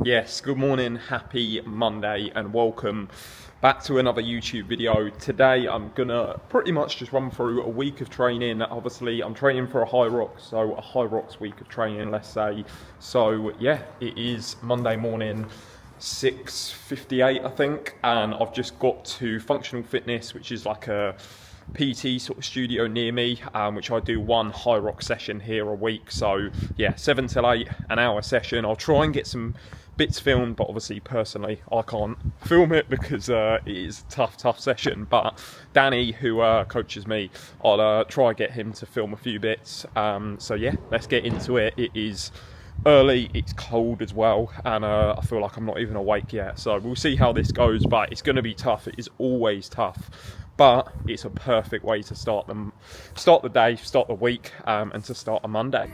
Yes, good morning, happy Monday, and welcome back to another YouTube video. Today I'm gonna pretty much just run through a week of training. Obviously I'm training for a Hyrox, so a Hyrox week of training, let's say. So yeah, it is Monday morning, 6:58 I think, and I've just got to Functional Fitness, which is like a PT sort of studio near me, which I do one Hyrox session here a week. So yeah, 7 till 8, an hour session. I'll try and get some bits filmed, but obviously personally I can't film it because it is a tough session. But Danny, who coaches me, I'll try and get him to film a few bits. So yeah, let's get into it. It is early, it's cold as well, and I feel like I'm not even awake yet, so we'll see how this goes. But it's going to be tough. It is always tough, but it's a perfect way to start the day, start the week, and to start a Monday.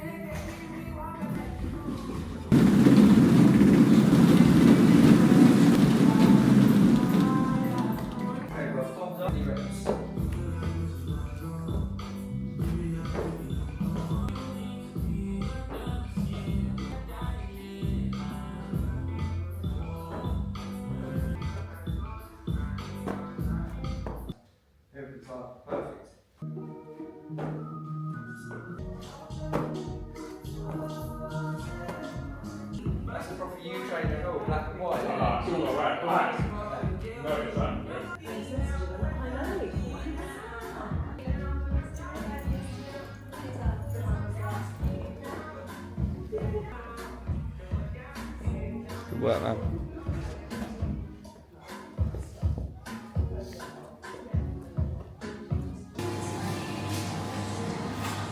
Good work, man.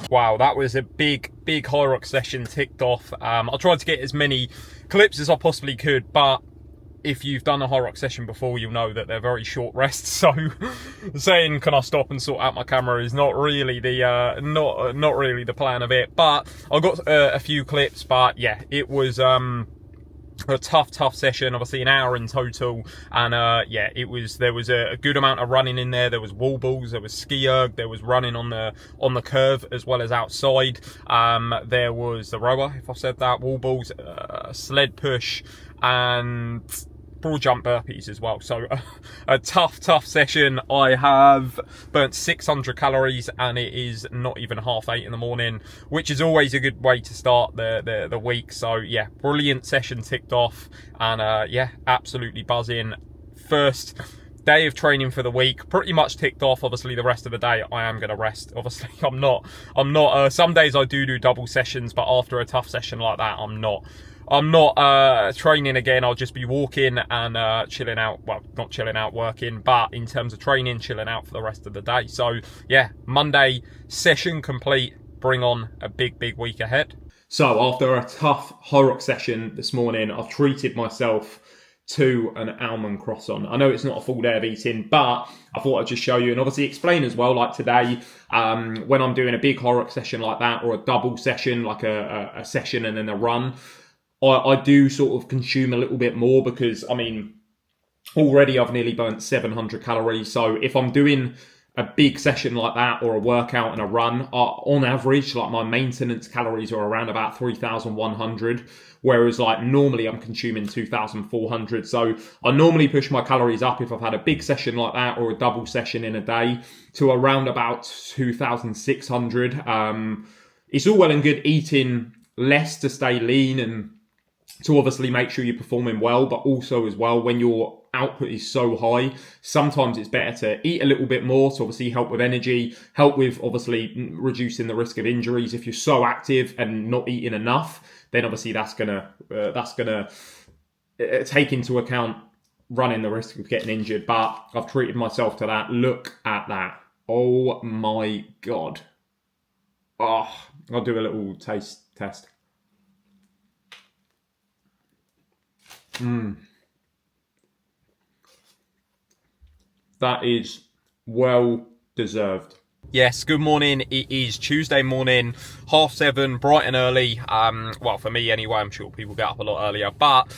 Wow, that was a big Hyrox session ticked off. I tried to get as many clips as I possibly could, but if you've done a Hyrox session before, you'll know that they're very short rests. So saying can I stop and sort out my camera is not really the not really the plan of it. But I got a few clips. But yeah, it was a tough session, obviously an hour in total, and yeah, there was a good amount of running in there. There was wall balls, there was ski erg, there was running on the curve as well as outside. There was the rower, if I said that, wall balls, sled push, and broad jump burpees as well. So a tough session. I have burnt 600 calories and it is not even 8:30 in the morning, which is always a good way to start the week. So yeah, brilliant session ticked off, and yeah, absolutely buzzing. First day of training for the week pretty much ticked off. Obviously the rest of the day I am going to rest. Obviously I'm not some days I do double sessions, but after a tough session like that, I'm not training again. I'll just be walking and chilling out. Well, not chilling out, working, but in terms of training, chilling out for the rest of the day. So yeah, Monday session complete. Bring on a big week ahead. So after a tough Hyrox session this morning, I've treated myself to an almond croissant. I know it's not a full day of eating, but I thought I'd just show you and obviously explain as well. Like today, when I'm doing a big Hyrox session like that, or a double session, like a session and then a run, I do sort of consume a little bit more because, I mean, already I've nearly burnt 700 calories. So if I'm doing a big session like that, or a workout and a run, on average, like my maintenance calories are around about 3,100. Whereas like normally I'm consuming 2,400. So I normally push my calories up if I've had a big session like that or a double session in a day to around about 2,600. It's all well and good eating less to stay lean and to obviously make sure you're performing well, but also as well, when your output is so high, sometimes it's better to eat a little bit more to obviously help with energy, help with obviously reducing the risk of injuries. If you're so active and not eating enough, then obviously that's gonna take into account running the risk of getting injured. But I've treated myself to that. Look at that. Oh my God. Oh, I'll do a little taste test. That is well deserved. Yes, good morning. It is Tuesday morning, 7:30, bright and early. Well, for me anyway, I'm sure people get up a lot earlier, but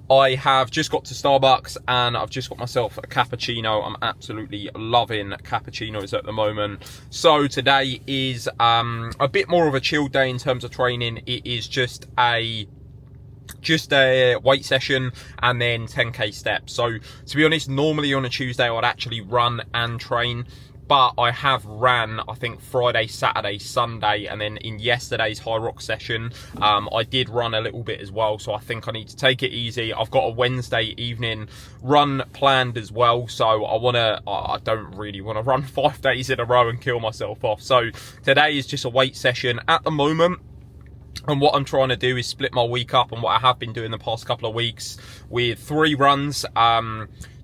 I have just got to Starbucks and I've just got myself a cappuccino. I'm absolutely loving cappuccinos at the moment. So today is a bit more of a chilled day in terms of training. It is just a just a weight session and then 10k steps. So to be honest, normally on a Tuesday I'd actually run and train, but I have ran, I think, Friday, Saturday, Sunday, and then in yesterday's Hyrox session, I did run a little bit as well, so I think I need to take it easy. I've got a Wednesday evening run planned as well, so I don't really want to run 5 days in a row and kill myself off. So today is just a weight session at the moment. And what I'm trying to do is split my week up, and what I have been doing the past couple of weeks with 3 runs,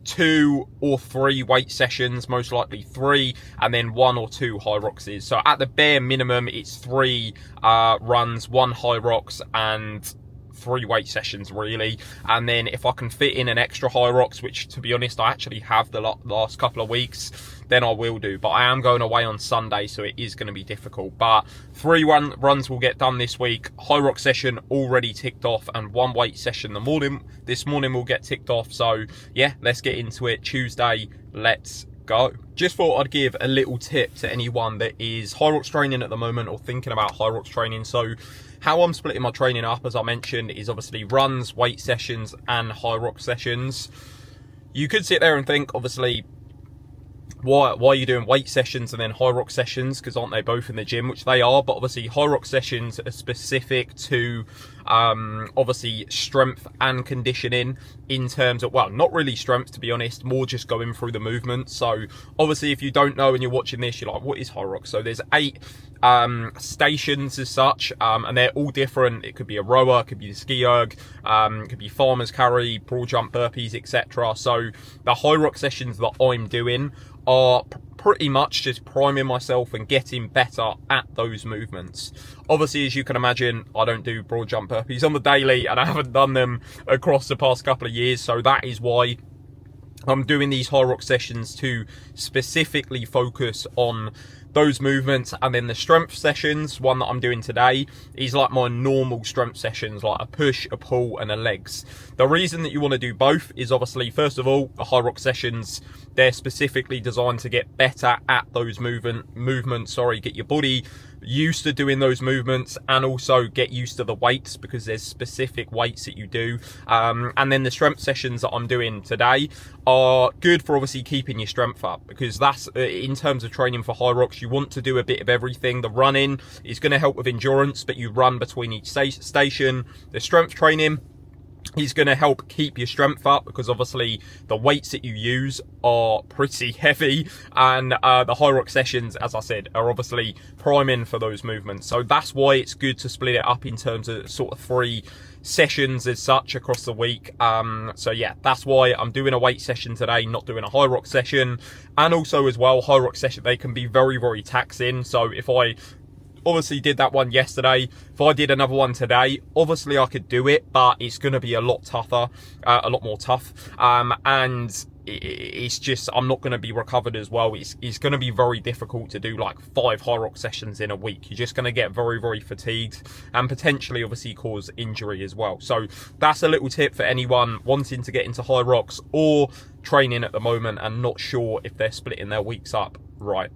2 or 3 weight sessions, most likely 3, and then 1 or 2 Hyroxes. So at the bare minimum, it's 3 runs, 1 Hyrox, and 3 weight sessions really. And then if I can fit in an extra Hyrox, which to be honest I actually have the last couple of weeks, then I will do. But I am going away on Sunday, so it is going to be difficult. But 3 runs will get done this week. Hyrox session already ticked off, and 1 weight session this morning will get ticked off. So yeah, let's get into it. Tuesday, let's go. Just thought I'd give a little tip to anyone that is Hyrox training at the moment or thinking about Hyrox training. So how I'm splitting my training up, as I mentioned, is obviously runs, weight sessions, and Hyrox sessions. You could sit there and think, obviously, why are you doing weight sessions and then Hyrox sessions? Because aren't they both in the gym? Which they are, but obviously Hyrox sessions are specific to obviously strength and conditioning, in terms of, well, not really strength to be honest, more just going through the movement. So obviously if you don't know and you're watching this, you're like, what is Hyrox? So there's 8 stations as such, and they're all different. It could be a rower, it could be the ski erg, it could be farmer's carry, broad jump, burpees, etc. So the Hyrox sessions that I'm doing are pretty much just priming myself and getting better at those movements. Obviously, as you can imagine, I don't do broad jump burpees on the daily, and I haven't done them across the past couple of years, so that is why I'm doing these Hyrox sessions, to specifically focus on those movements. And then the strength sessions, one that I'm doing today, is like my normal strength sessions, like a push, a pull, and a legs. The reason that you want to do both is obviously, first of all, the Hyrox sessions, they're specifically designed to get better at those movements, get your body used to doing those movements, and also get used to the weights, because there's specific weights that you do. And then the strength sessions that I'm doing today are good for obviously keeping your strength up, because that's in terms of training for Hyrox, you want to do a bit of everything. The running is going to help with endurance, but you run between each station. The strength training is going to help keep your strength up, because obviously the weights that you use are pretty heavy, and the Hyrox sessions, as I said, are obviously priming for those movements. So that's why it's good to split it up in terms of sort of 3 sessions as such across the week. So yeah, that's why I'm doing a weight session today, not doing a Hyrox session. And also as well, Hyrox session, they can be very, very taxing. So if I obviously did that one yesterday, if I did another one today, obviously I could do it, but it's going to be a lot tougher, a lot more tough, and it's just, I'm not going to be recovered as well. It's going to be very difficult to do like 5 Hyrox sessions in a week. You're just going to get very, very fatigued, and potentially obviously cause injury as well. So that's a little tip for anyone wanting to get into Hyrox or training at the moment and not sure if they're splitting their weeks up right.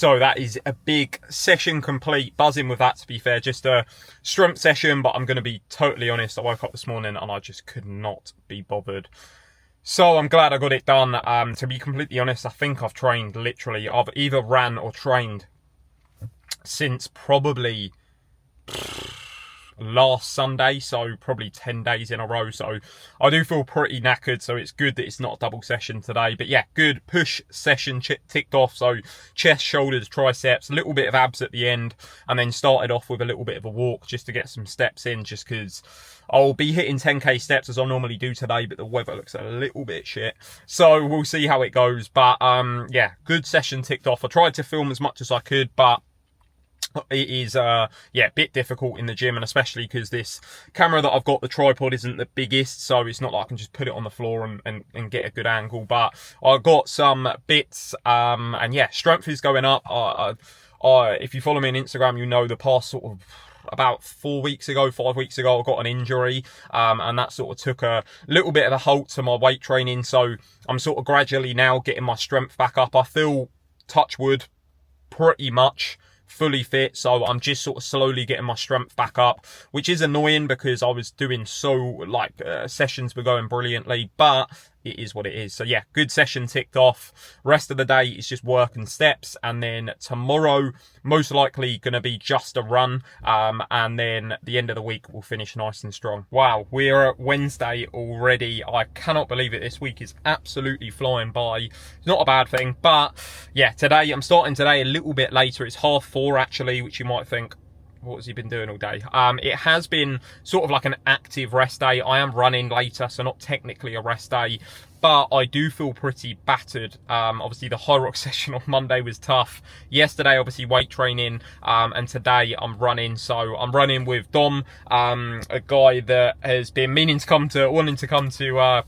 So that is a big session complete. Buzzing with that, to be fair. Just a strength session, but I'm going to be totally honest. I woke up this morning and I just could not be bothered. So I'm glad I got it done. To be completely honest, I think I've trained literally, I've either ran or trained since probably last Sunday, so probably 10 days in a row. So I do feel pretty knackered, so it's good that it's not a double session today. But yeah, good push session ticked off. So chest, shoulders, triceps, a little bit of abs at the end, and then started off with a little bit of a walk just to get some steps in, just because I'll be hitting 10k steps as I normally do today, but the weather looks a little bit shit. So we'll see how it goes. But yeah, good session ticked off. I tried to film as much as I could, but it is yeah, a bit difficult in the gym, and especially because this camera that I've got, the tripod isn't the biggest, so it's not like I can just put it on the floor and get a good angle. But I've got some bits, and yeah, strength is going up. If you follow me on Instagram, you know the past sort of about 5 weeks ago, I got an injury, and that sort of took a little bit of a halt to my weight training. So I'm sort of gradually now getting my strength back up. I feel, touch wood, pretty much fully fit, so I'm just sort of slowly getting my strength back up, which is annoying because I was doing so, like, sessions were going brilliantly, but it is what it is. So yeah, good session ticked off. Rest of the day is just work and steps, and then tomorrow most likely gonna be just a run, and then the end of the week we'll finish nice and strong. Wow, we're at Wednesday already. I cannot believe it. This week is absolutely flying by. It's not a bad thing, but yeah, today I'm starting today a little bit later. It's 4:30 actually, which you might think, what has he been doing all day? It has been sort of like an active rest day. I am running later, so not technically a rest day, but I do feel pretty battered. Obviously the Hyrox session on Monday was tough. Yesterday, obviously weight training, and today I'm running. So I'm running with Dom, a guy that has been wanting to come to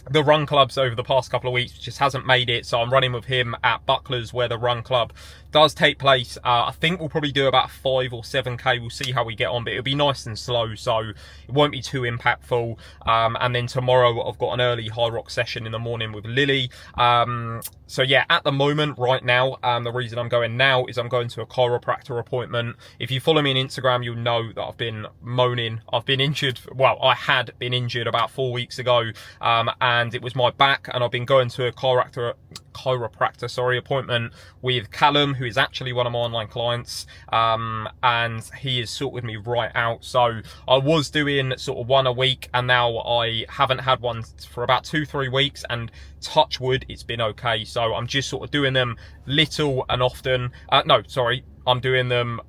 the run clubs over the past couple of weeks, just hasn't made it. So I'm running with him at Bucklers, where the run club does take place. I think we'll probably do about 5 or 7k. We'll see how we get on, but it'll be nice and slow, so it won't be too impactful. And then tomorrow I've got an early Hyrox session in the morning with Lily. So yeah, at the moment, right now, the reason I'm going now is I'm going to a chiropractor appointment. If you follow me on Instagram, you'll know that I've been moaning. I've been injured. Well, I had been injured about 4 weeks ago, and it was my back, and I've been going to a chiropractor appointment with Callum, who is actually one of my online clients, and he has sorted me right out. So I was doing sort of one a week, and now I haven't had one for about 2-3 weeks, and touch wood, it's been okay. So I'm just sort of doing them little and often. No, sorry, I'm doing them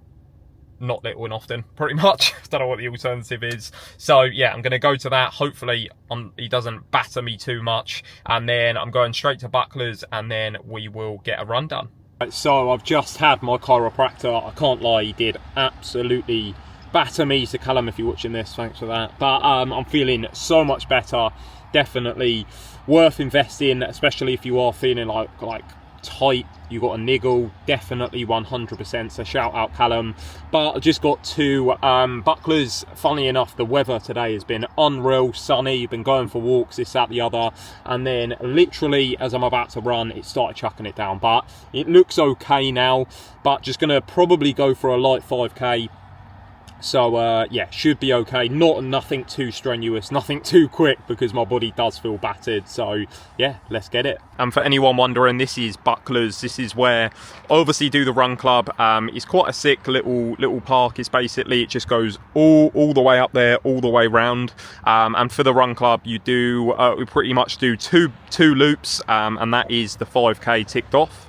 not little and often, pretty much. Don't know what the alternative is. So yeah, I'm going to go to that. Hopefully he doesn't batter me too much, and then I'm going straight to Bucklers, and then we will get a run done. So I've just had my chiropractor. I can't lie, he did absolutely batter me. So Callum, if you're watching this, thanks for that. But I'm feeling so much better. Definitely worth investing, especially if you are feeling like tight, you got a niggle, definitely 100%. So shout out Callum. But I just got to Bucklers. Funnily enough, the weather today has been unreal, sunny, been going for walks, this, that, the other, and then literally as I'm about to run, it started chucking it down. But it looks okay now, but just gonna probably go for a light 5k. So yeah, should be okay. Nothing too strenuous, nothing too quick, because my body does feel battered. So yeah, let's get it. And for anyone wondering, this is Bucklers. This is where I obviously do the run club. It's quite a sick little park. It's basically, it just goes all the way up there, all the way round. And for the run club, you do we pretty much do two loops, and that is the 5k ticked off.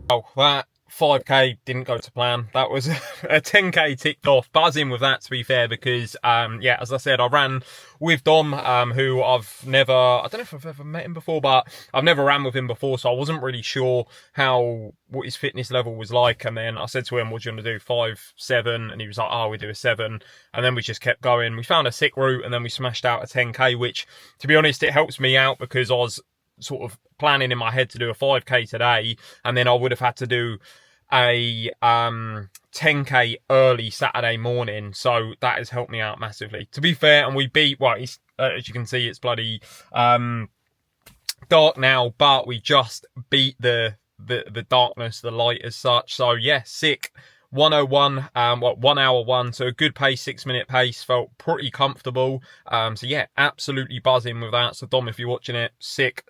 Oh, that 5k didn't go to plan. That was a 10k ticked off. Buzzing with that, to be fair, because yeah, as I said, I ran with Dom, who I don't know if I've ever met him before, but I've never ran with him before, so I wasn't really sure what his fitness level was like. And then I said to him, what do you want to do, 5, 7? And he was like, oh, we do a 7. And then we just kept going. We found a sick route, and then we smashed out a 10k, which, to be honest, it helps me out, because I was sort of planning in my head to do a 5k today, and then I would have had to do a 10k early Saturday morning. So that has helped me out massively, to be fair. And we beat, well, as you can see, it's bloody dark now, but we just beat the darkness, the light as such. So yeah, sick. 101, 1 hour 1, so a good pace, 6-minute pace, felt pretty comfortable. So yeah, absolutely buzzing with that. So Dom, if you're watching it, sick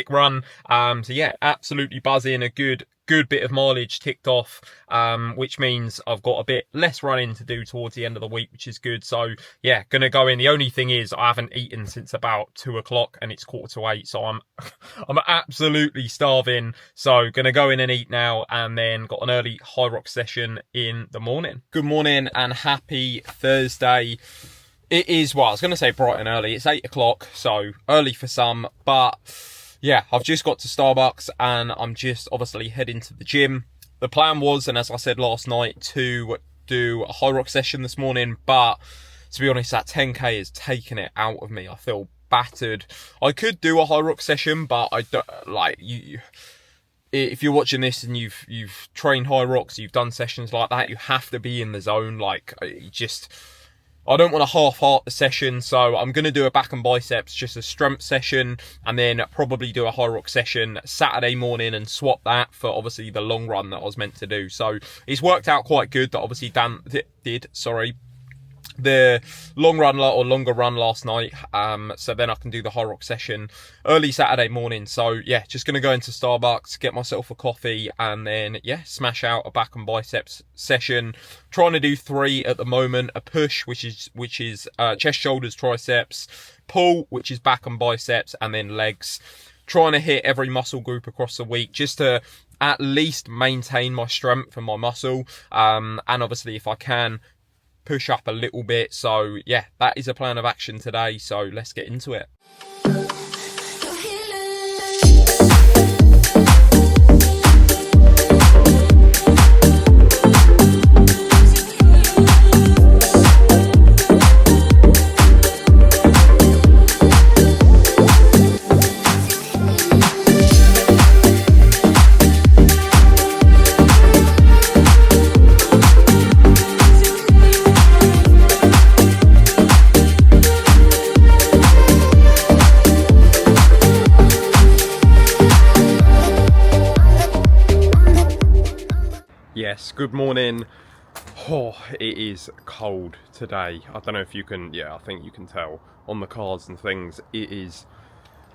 run. So yeah, absolutely buzzing, a good good bit of mileage ticked off, which means I've got a bit less running to do towards the end of the week, which is good. So yeah, gonna go in. The only thing is I haven't eaten since about 2 o'clock and it's 7:45, so I'm absolutely starving. So gonna go in and eat now, and then got an early Hyrox session in the morning. Good morning and happy Thursday. It is, well, I was going to say bright and early. It's 8 o'clock, so early for some. But yeah, I've just got to Starbucks and I'm just obviously heading to the gym. The plan was, and as I said last night, to do a Hyrox session this morning. But to be honest, that 10K is taking it out of me. I feel battered. I could do a Hyrox session, but I don't, like, if you're watching this and you've trained Hyrox, you've done sessions like that, you have to be in the zone. Like, I don't want to half-heart the session, so I'm going to do a back and biceps, just a strength session, and then probably do a Hyrox session Saturday morning and swap that for obviously the long run that I was meant to do. So it's worked out quite good that obviously Dan did the long run or longer run last night, so then I can do the Hyrox session early Saturday morning. So yeah, just gonna go into Starbucks, get myself a coffee, and then yeah, smash out a back and biceps session. Trying to do 3 at the moment: a push, which is chest, shoulders, triceps; pull, which is back and biceps; and then legs. Trying to hit every muscle group across the week, just to at least maintain my strength and my muscle, and obviously if I can, push up a little bit. So yeah, that is a plan of action today, so let's get into it. Yes, good morning. Oh, it is cold today. I don't know if you can, yeah, I think you can tell on the cars and things. It is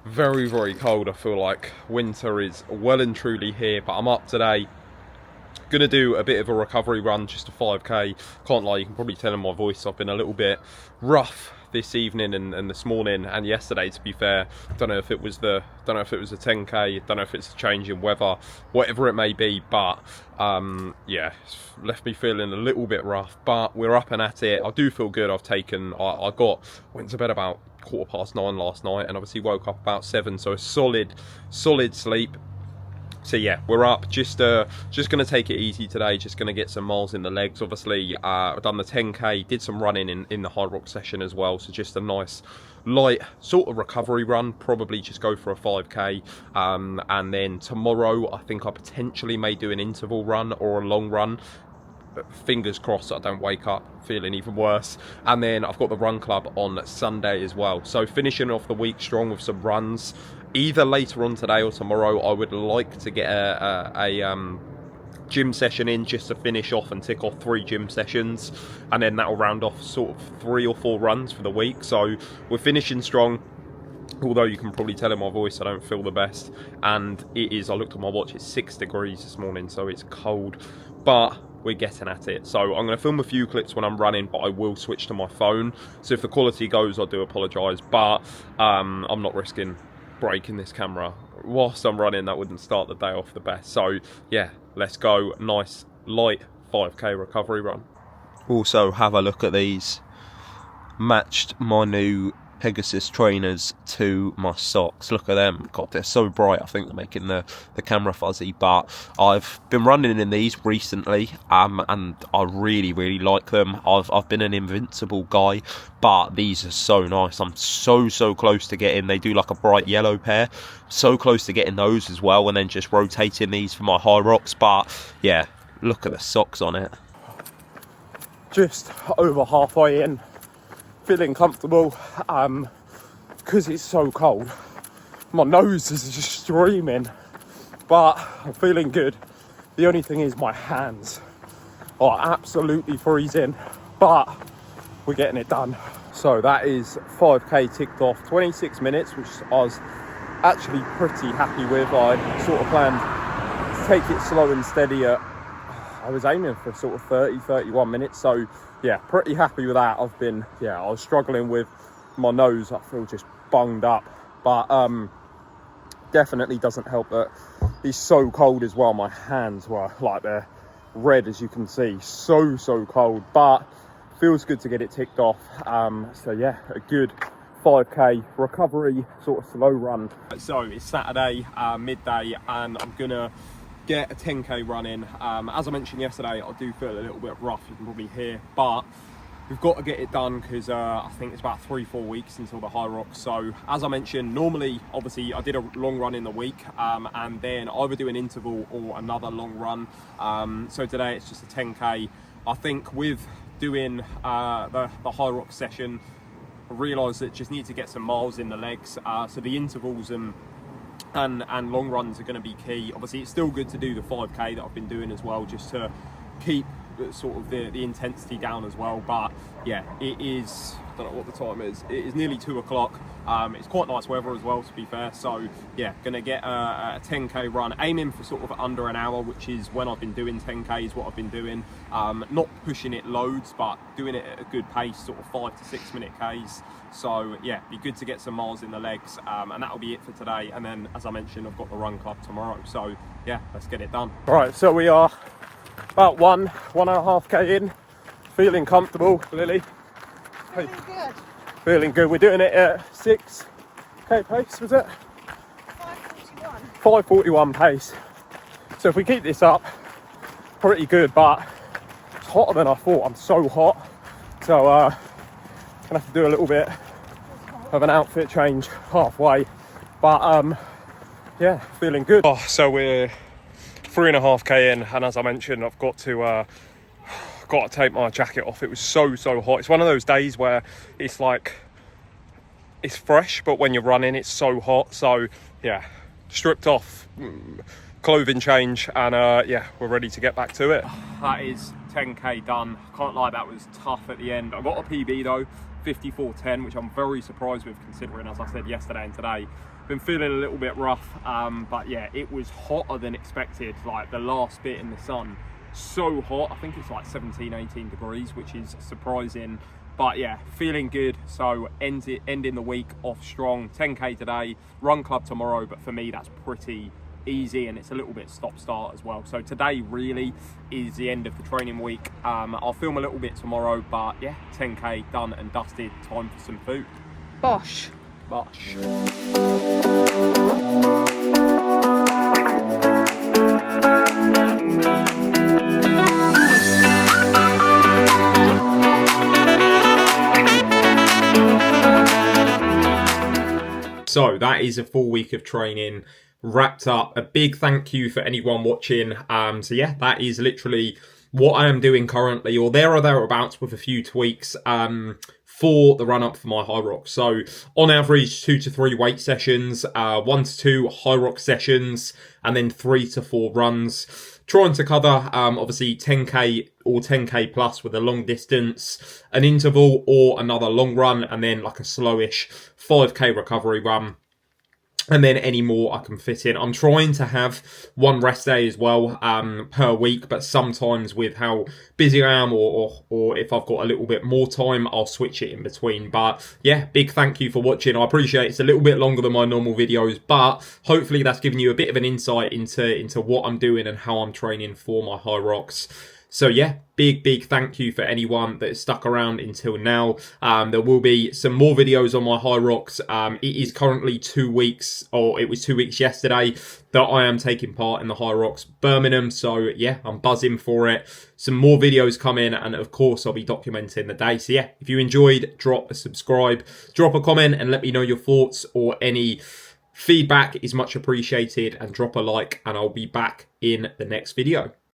very, very cold. I feel like winter is well and truly here, but I'm up today. Gonna do a bit of a recovery run, just a 5K. Can't lie, you can probably tell in my voice I've been a little bit rough this evening and this morning and yesterday, to be fair. Don't know if it was the 10K, don't know if it's a change in weather, whatever it may be, but yeah, it's left me feeling a little bit rough, but we're up and at it. I do feel good. I've taken, I went to bed about 9:15 last night and obviously woke up about 7, so a solid sleep. So yeah, we're up, just going to take it easy today, just going to get some miles in the legs. Obviously, I've done the 10K, did some running in the Hyrox session as well, so just a nice, light sort of recovery run, probably just go for a 5K, and then tomorrow, I think I potentially may do an interval run or a long run. Fingers crossed I don't wake up feeling even worse. And then I've got the run club on Sunday as well, so finishing off the week strong with some runs either later on today or tomorrow. I would like to get a gym session in, just to finish off and tick off 3 gym sessions, and then that'll round off sort of 3 or 4 runs for the week. So we're finishing strong, although you can probably tell in my voice I don't feel the best. And it is, I looked at my watch, it's 6 degrees this morning, so it's cold, but we're getting at it. So I'm going to film a few clips when I'm running, but I will switch to my phone, so if the quality goes, I do apologise, but I'm not risking breaking this camera whilst I'm running. That wouldn't start the day off the best. So yeah, let's go. Nice light 5K recovery run. Also, have a look at these. Matched my new Pegasus trainers to my socks. Look at them. God, they're so bright. I think they're making the camera fuzzy, but I've been running in these recently, and I really like them. I've been an Invincible guy, but these are so nice. I'm so close to getting, they do like a bright yellow pair, so close to getting those as well, and then just rotating these for my Hyrox. But yeah, look at the socks on it. Just over halfway in, feeling comfortable, because it's so cold. My nose is just streaming, but I'm feeling good. The only thing is my hands are absolutely freezing, but we're getting it done. So that is 5K ticked off, 26 minutes, which I was actually pretty happy with. I sort of planned take it slow and steady at, I was aiming for sort of 30, 31 minutes. So yeah, pretty happy with that. I was struggling with my nose. I feel just bunged up, but definitely doesn't help that it's so cold as well. My hands were like, they're red, as you can see. So cold, but feels good to get it ticked off. So yeah, a good 5k recovery sort of slow run. So it's Saturday midday, and I'm gonna get a 10k run in. As I mentioned yesterday, I do feel a little bit rough, you can probably hear, but we've got to get it done because I think it's about 3-4 weeks until the Hyrox. So as I mentioned, normally obviously I did a long run in the week, and then either do an interval or another long run. So today it's just a 10k. I think with doing the Hyrox session, I realised that just need to get some miles in the legs. So the intervals and long runs are going to be key. Obviously it's still good to do the 5k that I've been doing as well, just to keep sort of the intensity down as well. But yeah, it is, I don't know what the time is, it is nearly 2 o'clock. It's quite nice weather as well, to be fair. So yeah, gonna get a 10k run, aiming for sort of under an hour, which is when I've been doing 10k, what I've been doing. Not pushing it loads, but doing it at a good pace, sort of 5 to 6 minute Ks. So yeah, be good to get some miles in the legs, and that'll be it for today. And then, as I mentioned, I've got the run club tomorrow. So yeah, let's get it done. All right, so we are about 1.5k in, feeling comfortable. Lily? Feeling good. Feeling good. We're doing it at 6k pace, was it? 5:41. 5:41 pace. So if we keep this up, pretty good, but it's hotter than I thought. I'm so hot. So gonna have to do a little bit of an outfit change halfway. But yeah, feeling good. Oh, so we're 3.5k in, and as I mentioned, I've got to take my jacket off. It was so hot. It's one of those days where it's like, it's fresh, but when you're running it's so hot. So yeah, stripped off, clothing change, and yeah, we're ready to get back to it. That is 10k done. Can't lie, that was tough at the end. I got a PB though, 54:10, which I'm very surprised with, considering, as I said yesterday and today, been feeling a little bit rough. But yeah, it was hotter than expected. Like the last bit in the sun, so hot. I think it's like 17-18 degrees, which is surprising. But yeah, feeling good. So ending the week off strong. 10k today, run club tomorrow, but for me that's pretty easy, and it's a little bit stop start as well. So today really is the end of the training week. I'll film a little bit tomorrow, but yeah, 10k done and dusted. Time for some food. Bosh. Bosh. So that is a full week of training wrapped up. A big thank you for anyone watching. So yeah, that is literally what I am doing currently, or there or thereabouts, with a few tweaks for the run up for my Hyrox. So on average 2 to 3 weight sessions, 1 to 2 Hyrox sessions, and then 3 to 4 runs. Trying to cover obviously 10k or 10k plus with a long distance, an interval or another long run, and then like a slowish 5k recovery run. And then any more I can fit in. I'm trying to have one rest day as well per week, but sometimes with how busy I am, or if I've got a little bit more time, I'll switch it in between. But yeah, big thank you for watching. I appreciate it's a little bit longer than my normal videos, but hopefully that's given you a bit of an insight into what I'm doing and how I'm training for my Hyrox. So yeah, big thank you for anyone that has stuck around until now. There will be some more videos on my Hyrox. It is currently 2 weeks, or it was 2 weeks yesterday, that I am taking part in the Hyrox Birmingham. So yeah, I'm buzzing for it. Some more videos coming, and of course I'll be documenting the day. So yeah, if you enjoyed, drop a subscribe, drop a comment, and let me know your thoughts, or any feedback is much appreciated, and drop a like, and I'll be back in the next video.